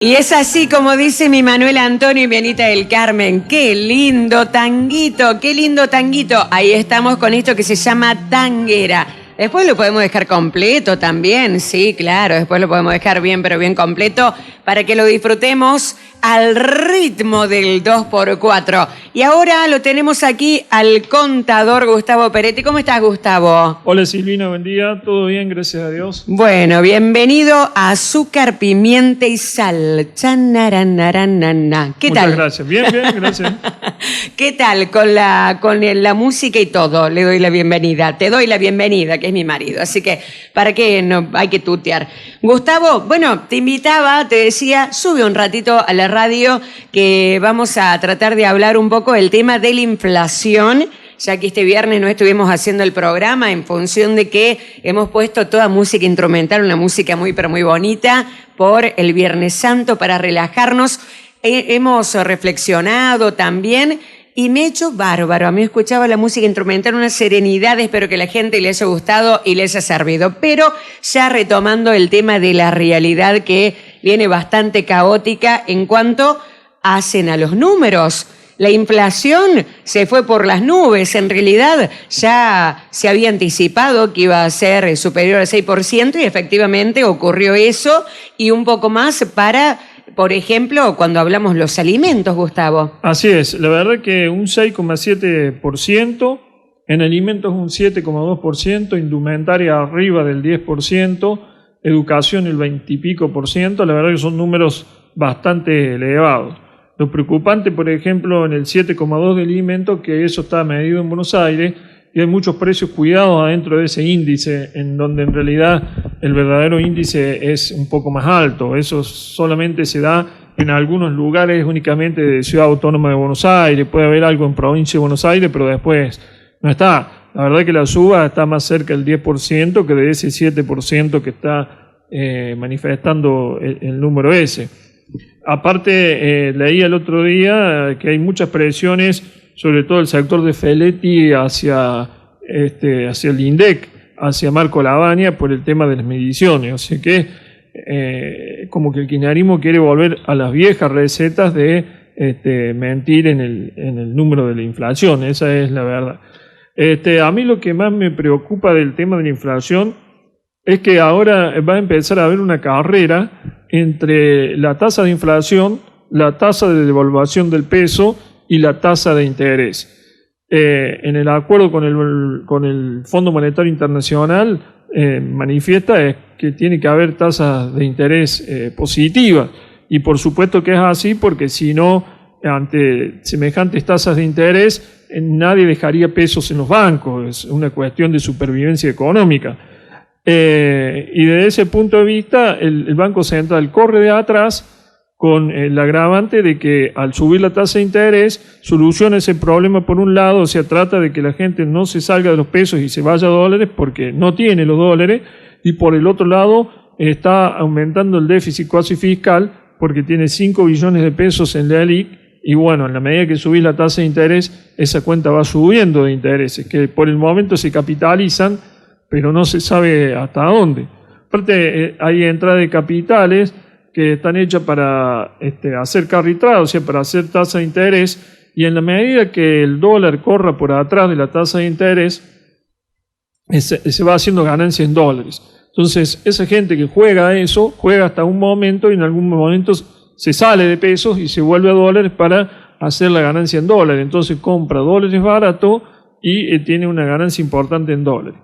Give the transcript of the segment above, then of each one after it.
Y es así como dice mi Manuel Antonio y mi Anita del Carmen. ¡Qué lindo tanguito! ¡Qué lindo tanguito! Ahí estamos con esto que se llama tanguera. Después lo podemos dejar completo también, sí, claro. Después lo podemos dejar bien, pero bien completo para que lo disfrutemos al ritmo del 2x4. Y ahora lo tenemos aquí al contador Gustavo Peretti. ¿Cómo estás, Gustavo? Hola Silvina, buen día. ¿Todo bien? Gracias a Dios. Bueno, bienvenido a Azúcar, Pimienta y Sal. Chanararanana. ¿Qué tal? Muchas gracias. Bien, gracias. ¿Qué tal con la música y todo? Le doy la bienvenida. Te doy la bienvenida, que es mi marido. Así que, ¿para qué no hay que tutear? Gustavo, bueno, te invitaba, te decía, sube un ratito a la radio que vamos a tratar de hablar un poco del tema de la inflación, ya que este viernes no estuvimos haciendo el programa en función de que hemos puesto toda música instrumental, una música muy pero muy bonita por el Viernes Santo para relajarnos. Hemos reflexionado también y me he hecho bárbaro. A mí escuchaba la música instrumental, una serenidad, espero que a la gente le haya gustado y les haya servido. Pero ya retomando el tema de la realidad que viene bastante caótica en cuanto hacen a los números. La inflación se fue por las nubes. En realidad ya se había anticipado que iba a ser superior al 6% y efectivamente ocurrió eso y un poco más para, por ejemplo, cuando hablamos los alimentos, Gustavo. Así es, la verdad que un 6,7%, en alimentos un 7,2%, indumentaria arriba del 10%, educación el 20 y pico %, la verdad que son números bastante elevados. Lo preocupante, por ejemplo, en el 7,2% de alimentos, que eso está medido en Buenos Aires, y hay muchos precios cuidados adentro de ese índice, en donde en realidad el verdadero índice es un poco más alto. Eso solamente se da en algunos lugares únicamente de Ciudad Autónoma de Buenos Aires, puede haber algo en Provincia de Buenos Aires, pero después no está. La verdad que la suba está más cerca del 10% que de ese 7% que está manifestando el número ese. Aparte, leí el otro día que hay muchas presiones, sobre todo el sector de Feletti hacia el INDEC, hacia Marco Lavagna, por el tema de las mediciones. O sea que como que el kirchnerismo quiere volver a las viejas recetas de mentir en el número de la inflación. Esa es la verdad. A mí lo que más me preocupa del tema de la inflación es que ahora va a empezar a haber una carrera entre la tasa de inflación, la tasa de devaluación del peso y la tasa de interés. En el acuerdo con el Fondo Monetario Internacional manifiesta que tiene que haber tasas de interés positivas, y por supuesto que es así, porque si no, ante semejantes tasas de interés nadie dejaría pesos en los bancos. Es una cuestión de supervivencia económica. Y desde ese punto de vista el Banco Central corre de atrás con el agravante de que al subir la tasa de interés soluciona ese problema por un lado, o sea, trata de que la gente no se salga de los pesos y se vaya a dólares porque no tiene los dólares, y por el otro lado está aumentando el déficit cuasi fiscal porque tiene 5 billones de pesos en la ELIC, y bueno, en la medida que subís la tasa de interés, esa cuenta va subiendo de intereses, que por el momento se capitalizan, pero no se sabe hasta dónde. Aparte, hay entradas de capitales que están hechas para hacer carry-trade, o sea, para hacer tasa de interés, y en la medida que el dólar corra por atrás de la tasa de interés, se va haciendo ganancia en dólares. Entonces, esa gente que juega eso, juega hasta un momento y en algún momento se sale de pesos y se vuelve a dólares para hacer la ganancia en dólares. Entonces, compra dólares barato y tiene una ganancia importante en dólares.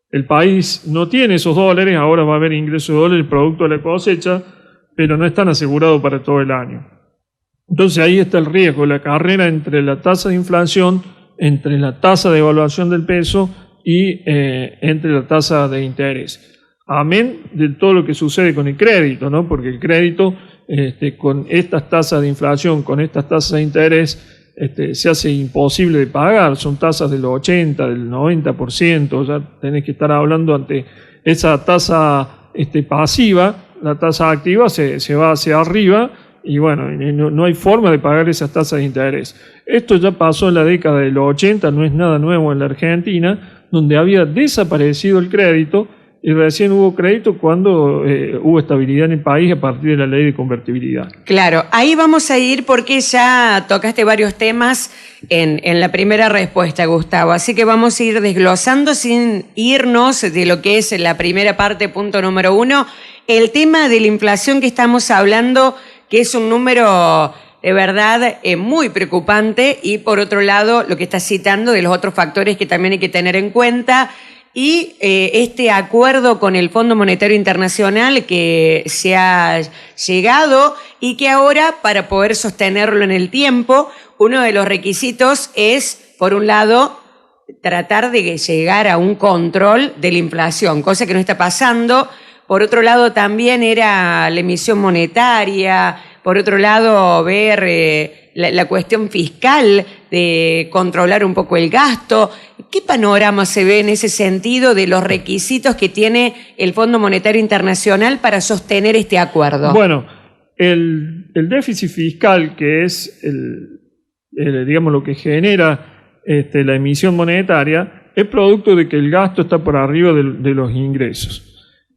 El país no tiene esos dólares, ahora va a haber ingresos de dólares producto de la cosecha, pero no están asegurados para todo el año. Entonces ahí está el riesgo, la carrera entre la tasa de inflación, entre la tasa de evaluación del peso y entre la tasa de interés. Amén de todo lo que sucede con el crédito, ¿no? Porque el crédito, con estas tasas de inflación, con estas tasas de interés, se hace imposible de pagar. Son tasas del 80%, del 90%, ya tenés que estar hablando ante esa tasa pasiva. La tasa activa se va hacia arriba y bueno, no hay forma de pagar esas tasas de interés. Esto ya pasó en la década de los 80, no es nada nuevo en la Argentina, donde había desaparecido el crédito y recién hubo crédito cuando hubo estabilidad en el país a partir de la ley de convertibilidad. Claro, ahí vamos a ir porque ya tocaste varios temas en la primera respuesta, Gustavo. Así que vamos a ir desglosando sin irnos de lo que es la primera parte, punto número 1. El tema de la inflación que estamos hablando, que es un número de verdad muy preocupante, y por otro lado, lo que estás citando de los otros factores que también hay que tener en cuenta. Y este acuerdo con el Fondo Monetario Internacional que se ha llegado y que ahora, para poder sostenerlo en el tiempo, uno de los requisitos es, por un lado, tratar de llegar a un control de la inflación, cosa que no está pasando. Por otro lado, también era la emisión monetaria. Por otro lado, ver la cuestión fiscal, de controlar un poco el gasto. ¿Qué panorama se ve en ese sentido de los requisitos que tiene el Fondo Monetario Internacional para sostener este acuerdo? Bueno, el déficit fiscal, que es digamos, lo que genera la emisión monetaria, es producto de que el gasto está por arriba de los ingresos.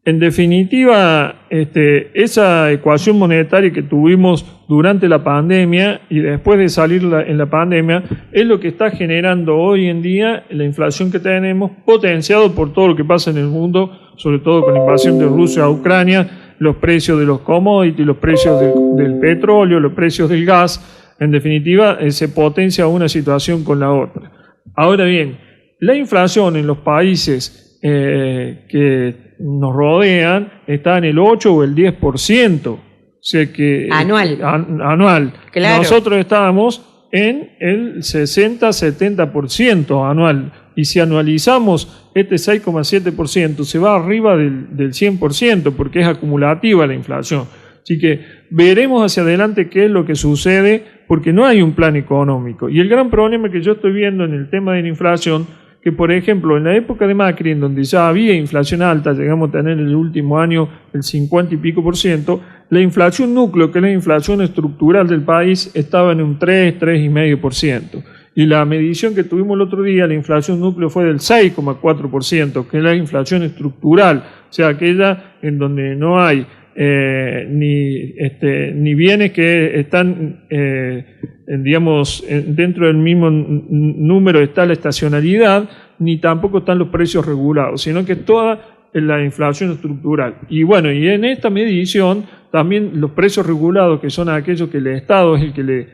En definitiva, esa ecuación monetaria que tuvimos durante la pandemia y después de salir en la pandemia es lo que está generando hoy en día la inflación que tenemos, potenciado por todo lo que pasa en el mundo, sobre todo con la invasión de Rusia a Ucrania, los precios de los commodities, los precios del petróleo, los precios del gas. En definitiva, se potencia una situación con la otra. Ahora bien, la inflación en los países que nos rodean está en el 8 o el 10%. O sea que, anual. Claro. Nosotros estábamos en el 60-70% anual. Y si anualizamos este 6,7%, se va arriba del 100% porque es acumulativa la inflación. Así que veremos hacia adelante qué es lo que sucede porque no hay un plan económico. Y el gran problema que yo estoy viendo en el tema de la inflación, que por ejemplo en la época de Macri, en donde ya había inflación alta, llegamos a tener en el último año el 50 y pico %, la inflación núcleo, que es la inflación estructural del país, estaba en un 3,5%. Y la medición que tuvimos el otro día, la inflación núcleo fue del 6,4%, que es la inflación estructural, o sea, aquella en donde no hay ni bienes que están, digamos, dentro del mismo número está la estacionalidad, ni tampoco están los precios regulados, sino que toda la inflación estructural. Y bueno, y en esta medición también los precios regulados, que son aquellos que el Estado es el que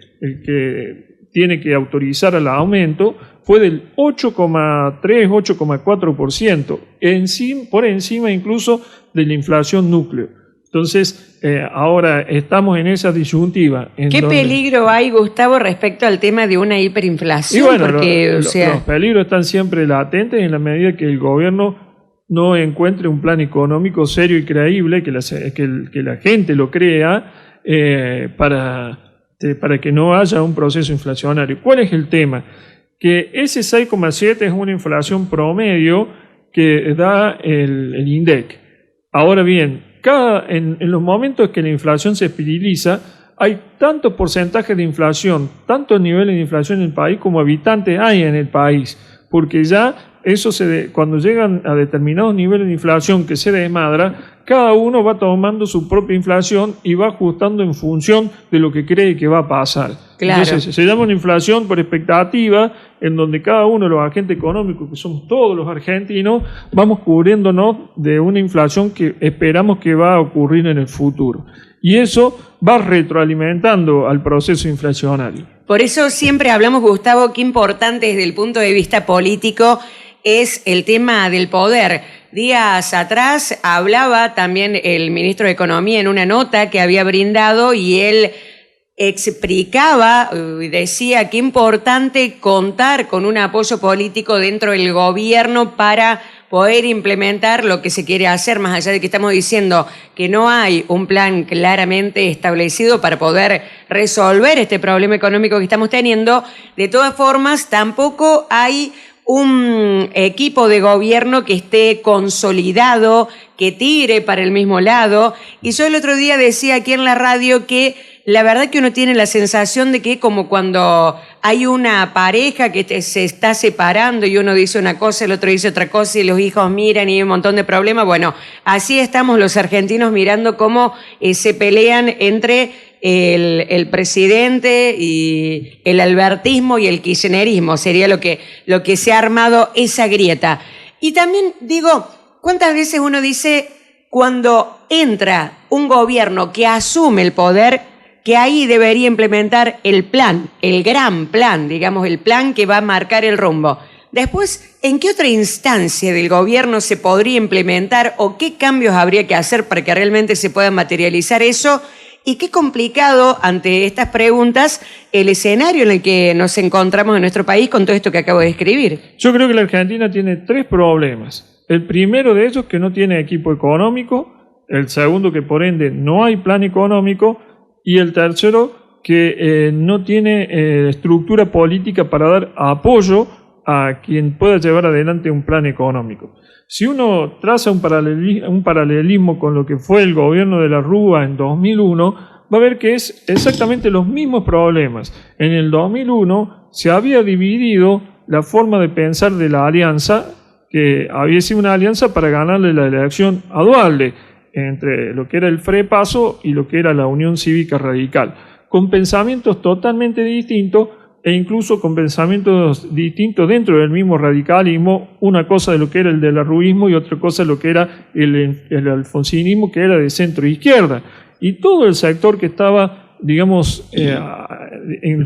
tiene que autorizar al aumento, fue del 8,3, 8,4%, por encima incluso de la inflación núcleo. Entonces, ahora estamos en esa disyuntiva. ¿Qué peligro hay, Gustavo, respecto al tema de una hiperinflación? Y bueno, los peligros están siempre latentes en la medida que el gobierno no encuentre un plan económico serio y creíble, que la gente lo crea, para que no haya un proceso inflacionario. ¿Cuál es el tema? Que ese 6,7 es una inflación promedio que da el INDEC. Ahora bien, en los momentos que la inflación se espiraliza, hay tanto porcentaje de inflación, tanto niveles de inflación en el país como habitantes hay en el país, porque ya cuando llegan a determinados niveles de inflación que se desmadra, cada uno va tomando su propia inflación y va ajustando en función de lo que cree que va a pasar. Claro. Entonces, se llama una inflación por expectativa, en donde cada uno de los agentes económicos, que somos todos los argentinos, vamos cubriéndonos de una inflación que esperamos que va a ocurrir en el futuro. Y eso va retroalimentando al proceso inflacionario. Por eso siempre hablamos, Gustavo, qué importante desde el punto de vista político es el tema del poder. Días atrás hablaba también el ministro de Economía en una nota que había brindado y él explicaba y decía qué importante contar con un apoyo político dentro del gobierno para poder implementar lo que se quiere hacer, más allá de que estamos diciendo que no hay un plan claramente establecido para poder resolver este problema económico que estamos teniendo. De todas formas, tampoco hay un equipo de gobierno que esté consolidado, que tire para el mismo lado. Y yo el otro día decía aquí en la radio que la verdad que uno tiene la sensación de que como cuando hay una pareja que se está separando y uno dice una cosa, el otro dice otra cosa y los hijos miran y hay un montón de problemas. Bueno, así estamos los argentinos mirando cómo se pelean entre el presidente y el albertismo y el kirchnerismo. Sería lo que se ha armado esa grieta. Y también digo, ¿cuántas veces uno dice cuando entra un gobierno que asume el poder que ahí debería implementar el plan, el gran plan, digamos, el plan que va a marcar el rumbo? Después, ¿en qué otra instancia del gobierno se podría implementar o qué cambios habría que hacer para que realmente se pueda materializar eso? Y qué complicado, ante estas preguntas, el escenario en el que nos encontramos en nuestro país con todo esto que acabo de describir. Yo creo que la Argentina tiene 3 problemas. El primero de ellos, que no tiene equipo económico. El segundo, que por ende no hay plan económico. Y el tercero, que no tiene estructura política para dar apoyo a quien pueda llevar adelante un plan económico. Si uno traza un paralelismo con lo que fue el gobierno de la Rúa en 2001, va a ver que es exactamente los mismos problemas. En el 2001 se había dividido la forma de pensar de la alianza, que había sido una alianza para ganarle la elección a Duhalde, entre lo que era el Frepaso y lo que era la Unión Cívica Radical, con pensamientos totalmente distintos e incluso con pensamientos distintos dentro del mismo radicalismo, una cosa de lo que era el del arruismo y otra cosa de lo que era el alfonsinismo, que era de centro izquierda. Y todo el sector que estaba, digamos,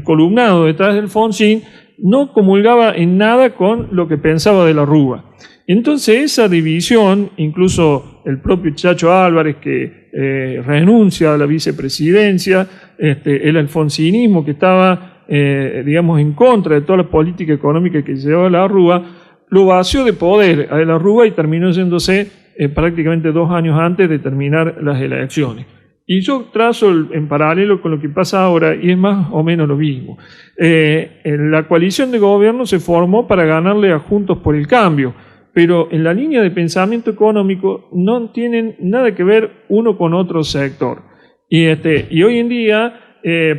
columnado detrás del Alfonsín, no comulgaba en nada con lo que pensaba de la Rúa. Entonces esa división, incluso el propio Chacho Álvarez, que renuncia a la vicepresidencia, el alfonsinismo que estaba digamos, en contra de toda la política económica que llevaba la Rúa, lo vació de poder a la Rúa y terminó yéndose prácticamente 2 años antes de terminar las elecciones. Y yo trazo en paralelo con lo que pasa ahora, y es más o menos lo mismo. La coalición de gobierno se formó para ganarle a Juntos por el Cambio, pero en la línea de pensamiento económico no tienen nada que ver uno con otro sector. Y hoy en día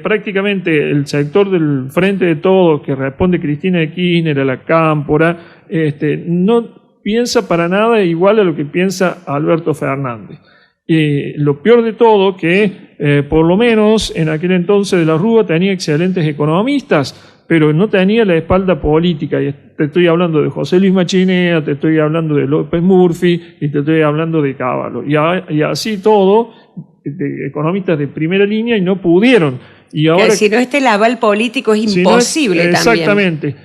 prácticamente el sector del Frente de Todos, que responde Cristina de Kirchner, a la Cámpora, no piensa para nada igual a lo que piensa Alberto Fernández. Lo peor de todo, que por lo menos en aquel entonces de la Rúa tenía excelentes economistas, pero no tenía la espalda política. Y te estoy hablando de José Luis Machinea, te estoy hablando de López Murphy y te estoy hablando de Cavallo. Y así todo, de economistas de primera línea, y no pudieron. Y ahora, si no el aval político es imposible también. Exactamente.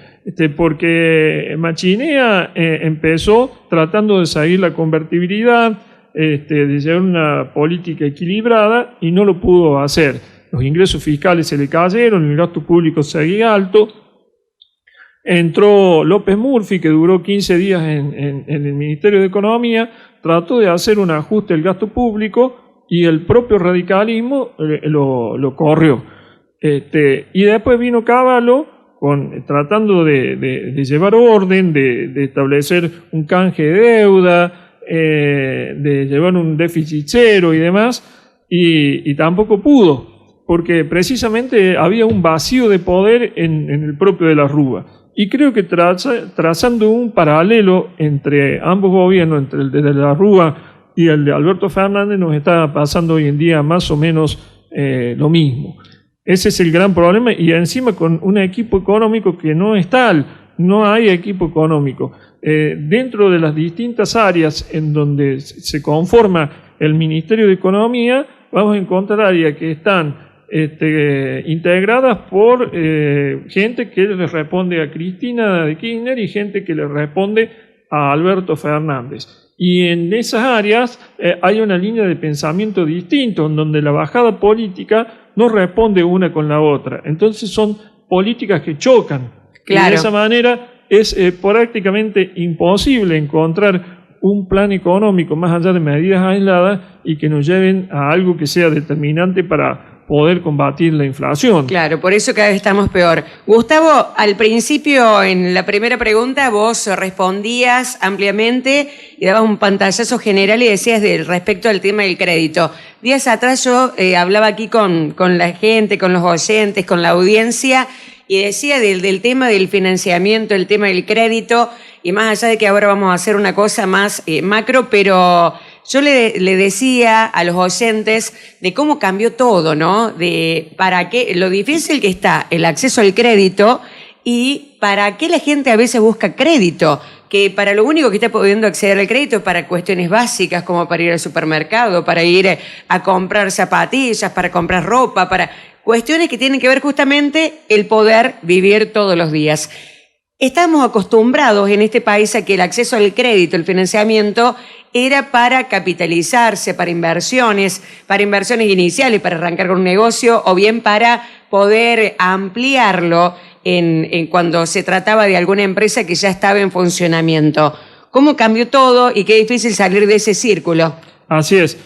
Porque Machinea empezó tratando de seguir la convertibilidad, de llevar una política equilibrada, y no lo pudo hacer. Los ingresos fiscales se le cayeron, el gasto público seguía alto. Entró López Murphy, que duró 15 días en el Ministerio de Economía, trató de hacer un ajuste del gasto público y el propio radicalismo lo corrió. Y después vino Cavallo tratando de llevar orden, de establecer un canje de deuda, de llevar un déficit cero y demás, y tampoco pudo, porque precisamente había un vacío de poder en el propio de la Rúa. Y creo que trazando un paralelo entre ambos gobiernos, entre el de la Rúa y el de Alberto Fernández, nos está pasando hoy en día más o menos lo mismo. Ese es el gran problema, y encima con un equipo económico que no es tal, no hay equipo económico. Dentro de las distintas áreas en donde se conforma el Ministerio de Economía, vamos a encontrar áreas que están integradas por gente que le responde a Cristina de Kirchner y gente que le responde a Alberto Fernández. Y en esas áreas hay una línea de pensamiento distinto, en donde la bajada política no responde una con la otra. Entonces son políticas que chocan. Claro. Y de esa manera es prácticamente imposible encontrar un plan económico más allá de medidas aisladas y que nos lleven a algo que sea determinante para poder combatir la inflación. Claro, por eso cada vez estamos peor. Gustavo, al principio, en la primera pregunta, vos respondías ampliamente y dabas un pantallazo general y decías respecto al tema del crédito. Días atrás yo hablaba aquí con la gente, con los oyentes, con la audiencia, y decía del tema del financiamiento, el tema del crédito, y más allá de que ahora vamos a hacer una cosa más macro, pero yo le decía a los oyentes de cómo cambió todo, ¿no? De para qué, lo difícil que está el acceso al crédito y para qué la gente a veces busca crédito, que para lo único que está pudiendo acceder al crédito es para cuestiones básicas, como para ir al supermercado, para ir a comprar zapatillas, para comprar ropa, para cuestiones que tienen que ver justamente el poder vivir todos los días. Estamos acostumbrados en este país a que el acceso al crédito, el financiamiento, era para capitalizarse, para inversiones iniciales, para arrancar con un negocio, o bien para poder ampliarlo en cuando se trataba de alguna empresa que ya estaba en funcionamiento. ¿Cómo cambió todo y qué difícil salir de ese círculo? Así es.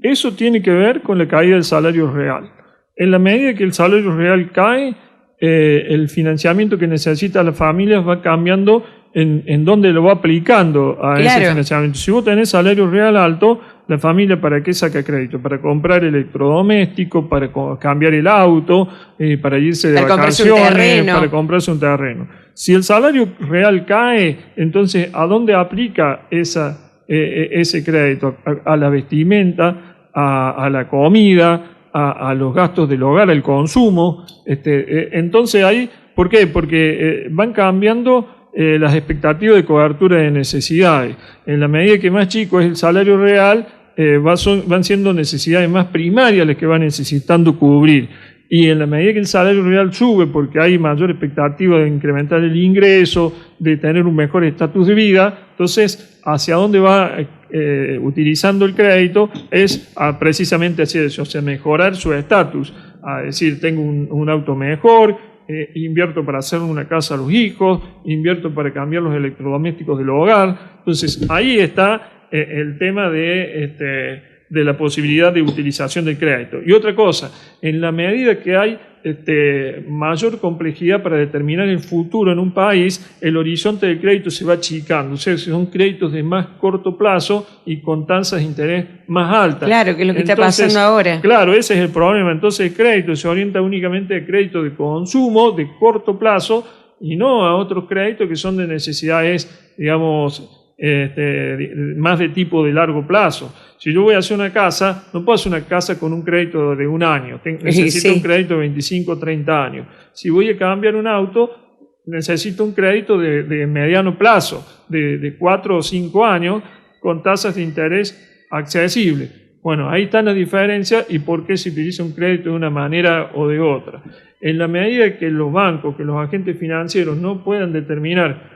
Eso tiene que ver con la caída del salario real. En la medida que el salario real cae, el financiamiento que necesita las familias va cambiando en dónde lo va aplicando a ese financiamiento. Si vos tenés salario real alto, la familia ¿para qué saca crédito? Para comprar electrodomésticos, para cambiar el auto, para irse de vacaciones, para comprarse un terreno. Si el salario real cae, entonces ¿a dónde aplica ese crédito? A la vestimenta, a la comida, a los gastos del hogar, al consumo. Entonces ahí, ¿por qué? Porque van cambiando las expectativas de cobertura de necesidades. En la medida que más chico es el salario real, van siendo necesidades más primarias las que van necesitando cubrir. Y en la medida que el salario real sube, porque hay mayor expectativa de incrementar el ingreso, de tener un mejor estatus de vida, entonces, ¿hacia dónde va utilizando el crédito? Es precisamente hacia eso, o sea, mejorar su estatus. A decir, tengo un auto mejor, invierto para hacer una casa a los hijos, invierto para cambiar los electrodomésticos del hogar. Entonces, ahí está el tema de la posibilidad de utilización del crédito. Y otra cosa, en la medida que hay mayor complejidad para determinar el futuro en un país, el horizonte del crédito se va achicando. O sea, son créditos de más corto plazo y con tasas de interés más altas. Claro, que es lo que está pasando ahora. Claro, ese es el problema. Entonces el crédito se orienta únicamente a crédito de consumo de corto plazo y no a otros créditos que son de necesidades, digamos, más de tipo de largo plazo. Si yo voy a hacer una casa, no puedo hacer una casa con un crédito de un año, necesito un crédito de 25 o 30 años. Si voy a cambiar un auto, necesito un crédito de mediano plazo, de 4 o 5 años, con tasas de interés accesibles. Bueno, ahí está la diferencia y por qué se utiliza un crédito de una manera o de otra. En la medida que los bancos, que los agentes financieros no puedan determinar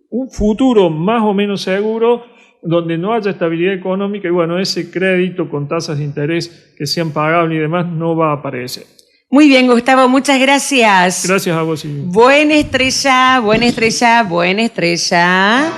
un futuro más o menos seguro, donde no haya estabilidad económica, y bueno, ese crédito con tasas de interés que sean pagables y demás no va a aparecer. Muy bien, Gustavo, muchas gracias. Gracias a vos, Silvia. Buena estrella, buena estrella, buena estrella.